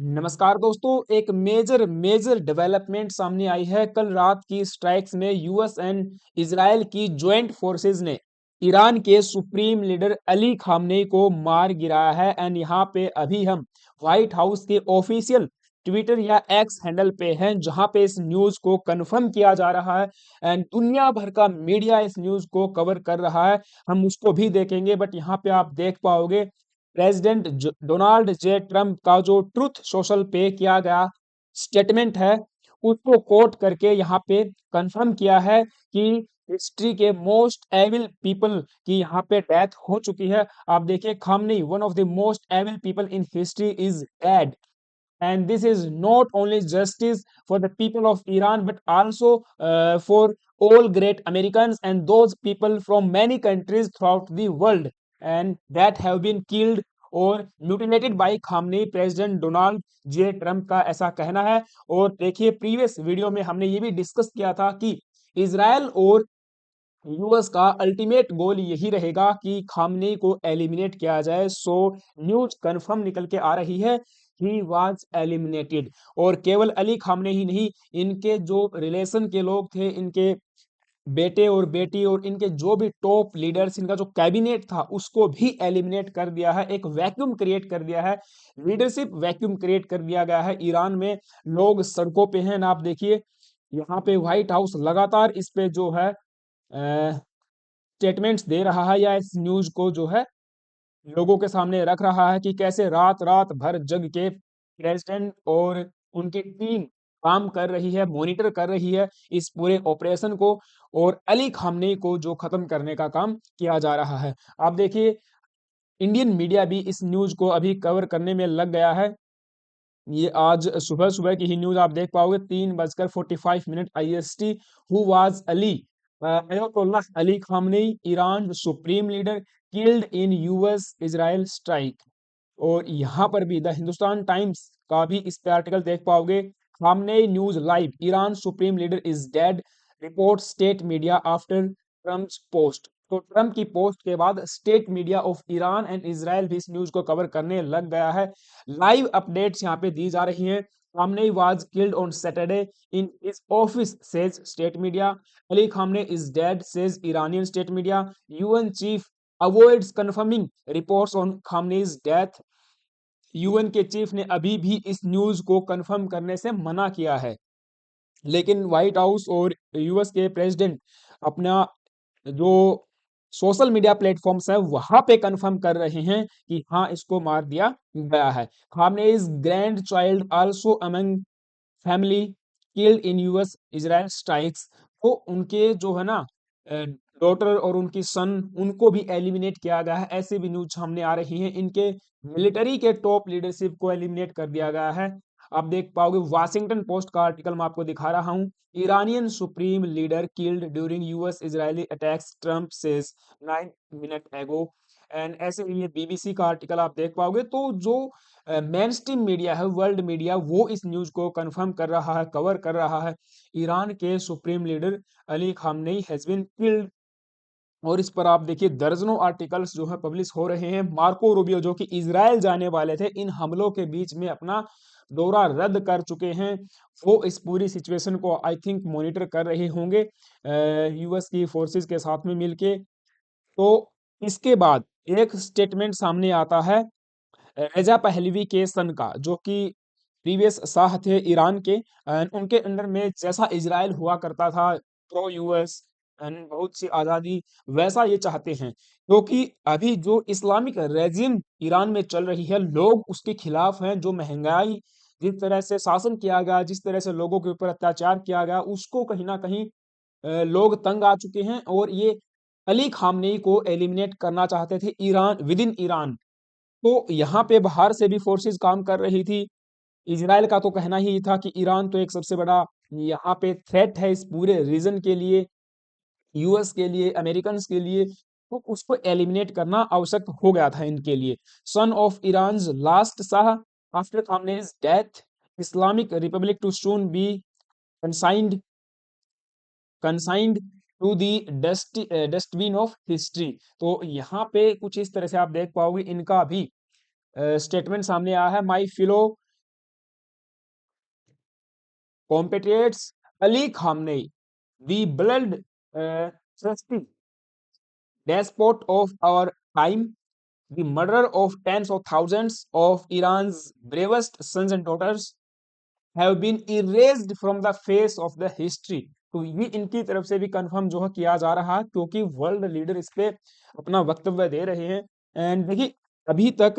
नमस्कार दोस्तों, एक मेजर डेवलपमेंट सामने आई है। कल रात की स्ट्राइक्स में यूएस एंड इजराइल की ज्वाइंट फोर्सेस ने ईरान के सुप्रीम लीडर अली खामनेई को मार गिराया है। एंड यहाँ पे अभी हम व्हाइट हाउस के ऑफिशियल ट्विटर या एक्स हैंडल पे हैं, जहां पे इस न्यूज को कंफर्म किया जा रहा है। एंड दुनिया भर का मीडिया इस न्यूज को कवर कर रहा है। हम उसको भी देखेंगे, बट यहाँ पे आप देख पाओगे प्रेसिडेंट डोनाल्ड जे ट्रम्प का जो ट्रुथ सोशल पे किया गया स्टेटमेंट है, उसको कोट करके यहाँ पे कंफर्म किया है कि हिस्ट्री के मोस्ट एविल पीपल की यहाँ पे डेथ हो चुकी है। आप देखिए, Khamenei one of the most evil people in history is dead, and this is not only justice for the people of Iran but also for all great Americans and those people from many countries throughout the world and that have been killed और mutilated by Khamenei. President Donald J Trump का ऐसा कहना है। और देखिए, previous video में हमने ये भी डिस्कस किया था कि इजराइल और यूएस का अल्टीमेट गोल यही रहेगा कि खामनेई को एलिमिनेट किया जाए। सो न्यूज कंफर्म निकल के आ रही है, ही वाज एलिमिनेटेड। और केवल अली खामनेई ही नहीं, इनके जो रिलेशन के लोग थे, इनके बेटे और बेटी और इनके जो भी टॉप लीडर्स, इनका जो कैबिनेट था, उसको भी एलिमिनेट कर दिया है। एक वैक्यूम क्रिएट कर दिया है, लीडरशिप वैक्यूम क्रिएट कर दिया गया है ईरान में। लोग सड़कों पे हैं। आप देखिए, यहाँ पे व्हाइट हाउस लगातार इस पे जो है स्टेटमेंट्स दे रहा है या इस न्यूज को जो है लोगों के सामने रख रहा है कि कैसे रात रात भर जग के प्रेसिडेंट और उनकी टीम काम कर रही है, मॉनिटर कर रही है इस पूरे ऑपरेशन को, और अली खामनेई को जो खत्म करने का काम किया जा रहा है। आप देखिए, इंडियन मीडिया भी इस न्यूज को अभी कवर करने में लग गया है। ये आज सुबह सुबह की ही न्यूज आप देख पाओगे, 3:45 IST। Who was Ali? Ayatollah Ali Khamenei, Iran supreme leader, killed in US Israel strike. और यहाँ पर भी द हिंदुस्तान टाइम्स का भी इस पे आर्टिकल देख पाओगे। Khamenei news live, Iran supreme leader is dead, report state media after Trump's post. तो ट्रम्प की पोस्ट के बाद state media of Iran and Israel भी इस न्यूज को कवर करने लग गया है। लाइव अपडेट्स यहाँ पे दी जा रही हैं। Khamenei was killed on Saturday in his office, says state media. Ali Khamenei is dead, says Iranian state media. UN chief avoids confirming reports on Khamenei's death. UN के चीफ ने अभी भी इस न्यूज को कंफर्म करने से मना किया है, लेकिन व्हाइट हाउस और यूएस के प्रेसिडेंट अपना जो सोशल मीडिया प्लेटफॉर्म्स है वहां पे कंफर्म कर रहे हैं कि हाँ, इसको मार दिया गया है। Khamenei's grandchild also among family killed in US Israel strikes. तो उनके जो है ना डॉटर और उनकी सन, उनको भी एलिमिनेट किया गया है। ऐसे भी न्यूज सामने आ रही हैं। इनके मिलिट्री के टॉप लीडरशिप को एलिमिनेट कर दिया गया है। आप देख पाओगे, वाशिंगटन पोस्ट का आर्टिकल मैं आपको दिखा रहा हूँ। Iranian supreme leader killed during US Israeli attacks, Trump says 9 minute एगो। एंड ऐसे ही ये बीबीसी का आर्टिकल आप देख पाओगे। तो जो मेन स्ट्रीम मीडिया है, वर्ल्ड मीडिया, वो इस न्यूज को कंफर्म कर रहा है, कवर कर रहा है। ईरान के supreme leader Ali Khamenei has been killed. और इस पर आप देखिए, दर्जनों आर्टिकल्स जो है पब्लिश हो रहे हैं। मार्को रूबियो, जो कि इजराइल जाने वाले थे, इन हमलों के बीच में अपना दौरा रद्द कर चुके हैं। वो इस पूरी सिचुएशन को आई थिंक मॉनिटर कर रहे होंगे यूएस की फोर्सेस के साथ में मिलके। तो इसके बाद एक स्टेटमेंट सामने आता है रेजा पहलवी के सन का, जो कि प्रीवियस शाह थे ईरान के। एंड उनके अंडर में जैसा इजराइल हुआ करता था, प्रो यूएस एंड बहुत सी आज़ादी, वैसा ये चाहते हैं। क्योंकि अभी जो इस्लामिक रेजिम ईरान में चल रही है, लोग उसके खिलाफ हैं। जो महंगाई, जिस तरह से शासन किया गया, जिस तरह से लोगों के ऊपर अत्याचार किया गया, उसको कहीं ना कहीं लोग तंग आ चुके हैं। और ये अली खामनेई को एलिमिनेट करना चाहते थे ईरान, विद इन ईरान। तो यहाँ पे बाहर से भी फोर्सेस काम कर रही थी। इजराइल का तो कहना ही था कि ईरान तो एक सबसे बड़ा यहाँ पे थ्रेट है इस पूरे रीजन के लिए, यूएस के लिए, अमेरिकन के लिए। तो उसको एलिमिनेट करना आवश्यक हो गया था इनके लिए। Son of Iran last shah after Khamenei's death, Islamic Republic to soon be consigned consigned to the dustbin of history. तो यहाँ पे कुछ इस तरह से आप देख पाओगे, इनका भी स्टेटमेंट सामने आया है। माई फिलो compatriots Ali Khamenei, the blood-thirsty despot of our time, the murderer of tens of thousands of Iran's bravest sons and daughters, have been erased from the face of the history। तो ये इनकी तरफ से भी confirm जो है किया जा रहा है, क्योंकि वर्ल्ड लीडर इस पे अपना वक्तव्य दे रहे हैं। एंड देखिए, अभी तक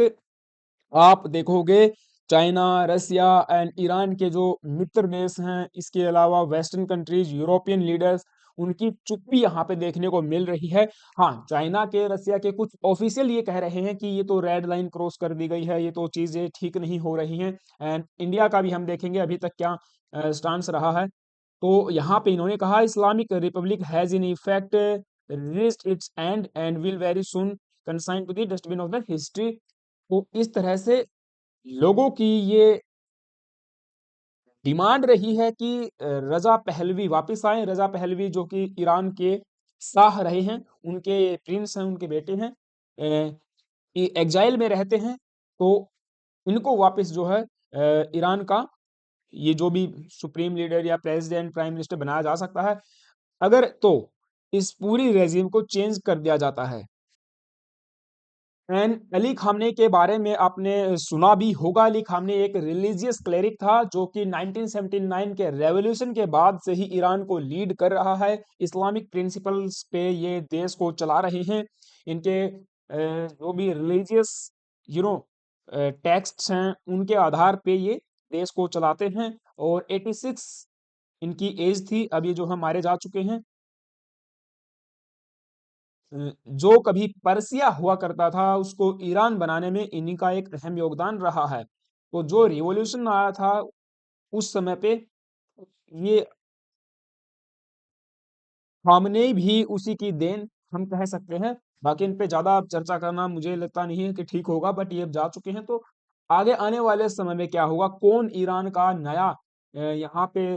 आप देखोगे चाइना, रसिया एंड ईरान के जो मित्र देश हैं, इसके अलावा वेस्टर्न कंट्रीज, यूरोपियन लीडर्स, उनकी चुप्पी यहाँ पे देखने को मिल रही है। हाँ, चाइना के, रसिया के कुछ ऑफिशियल ये कह रहे हैं कि ये तो रेड लाइन क्रॉस कर दी गई है, ये तो चीजें ठीक नहीं हो रही हैं। एंड इंडिया का भी हम देखेंगे अभी तक क्या स्टांस रहा है। तो यहाँ पे इन्होंने कहा, Islamic republic has in effect reached its end and will very soon consign to the dustbin of the history. तो इस तरह से लोगों की ये डिमांड रही है कि रजा पहलवी वापस आए। रजा पहलवी जो कि ईरान के शाह रहे हैं, उनके प्रिंस हैं, उनके बेटे हैं, ये एग्जाइल में रहते हैं। तो इनको वापस जो है ईरान का ये जो भी सुप्रीम लीडर या प्रेसिडेंट, प्राइम मिनिस्टर बनाया जा सकता है, अगर तो इस पूरी रेजिम को चेंज कर दिया जाता है। एंड अली खामने के बारे में आपने सुना भी होगा। अली खामने एक रिलीजियस क्लेरिक था जो कि 1979 के रेवोल्यूशन के बाद से ही ईरान को लीड कर रहा है। इस्लामिक प्रिंसिपल्स पे ये देश को चला रहे हैं। इनके जो भी रिलीजियस यू नो टेक्स्ट्स हैं, उनके आधार पे ये देश को चलाते हैं। और 86 इनकी एज थी, अब ये जो है मारे जा चुके हैं। जो कभी पर्सिया हुआ करता था, उसको ईरान बनाने में इन्हीं का एक अहम योगदान रहा है। तो जो रिवॉल्यूशन आया था उस समय पे, ये खामनेई भी उसी की देन हम कह सकते हैं। बाकी इन पे ज्यादा चर्चा करना मुझे लगता नहीं है कि ठीक होगा, बट ये अब जा चुके हैं। तो आगे आने वाले समय में क्या होगा, कौन ईरान का नया यहाँ पे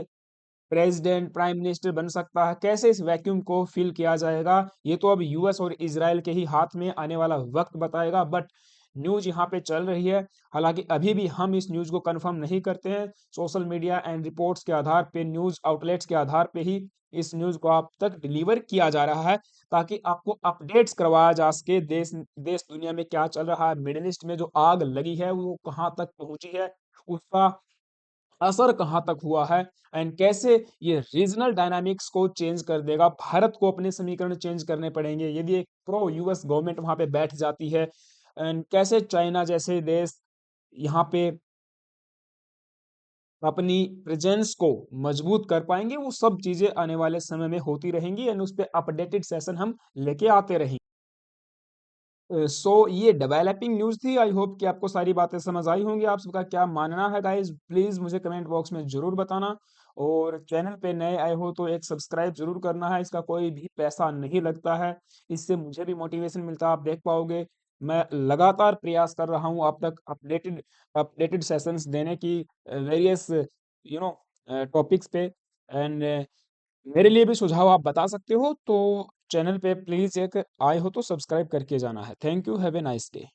प्रेसिडेंट, प्राइम मिनिस्टर बन सकता है, कैसे इस वैक्यूम को फिल किया जाएगा, ये तो अब यूएस और इजराइल के ही हाथ में आने वाला वक्त बताएगा। बट न्यूज यहाँ पे चल रही है। हालांकि अभी भी हम इस न्यूज को कंफर्म नहीं करते हैं। सोशल मीडिया एंड रिपोर्ट्स के आधार पे, न्यूज आउटलेट्स के आधार पे ही इस न्यूज को आप तक डिलीवर किया जा रहा है, ताकि आपको अपडेट्स करवाया जा सके देश देश दुनिया में क्या चल रहा है। मिडिल ईस्ट में जो आग लगी है वो कहाँ तक पहुंची है, उसका असर कहाँ तक हुआ है, एंड कैसे ये रीजनल डायनामिक्स को चेंज कर देगा। भारत को अपने समीकरण चेंज करने पड़ेंगे यदि एक प्रो यूएस गवर्नमेंट वहां पे बैठ जाती है। एंड कैसे चाइना जैसे देश यहाँ पे अपनी प्रेजेंस को मजबूत कर पाएंगे, वो सब चीजें आने वाले समय में होती रहेंगी। एंड उस पर अपडेटेड सेशन हम लेके आते रहेंगे। सो ये डेवलपिंग न्यूज़ थी। आई होप कि आपको सारी बातें समझ आई होंगी। आप सबका क्या मानना है गाइस, प्लीज़ मुझे कमेंट बॉक्स में ज़रूर बताना। और चैनल पे नए आए हो तो एक सब्सक्राइब ज़रूर करना है, इसका कोई भी पैसा नहीं लगता है। इससे मुझे भी मोटिवेशन मिलता है, आप देख पाओगे। मैं लगातार प्रयास कर रहा हूँ आप तक अपडेटेड अपडेटेड सेशंस देने की वेरियस टॉपिक्स पे। एंड मेरे लिए भी सुझाव आप बता सकते हो। तो चैनल पे प्लीज एक आए हो तो सब्सक्राइब करके जाना है। Thank you, have a nice day.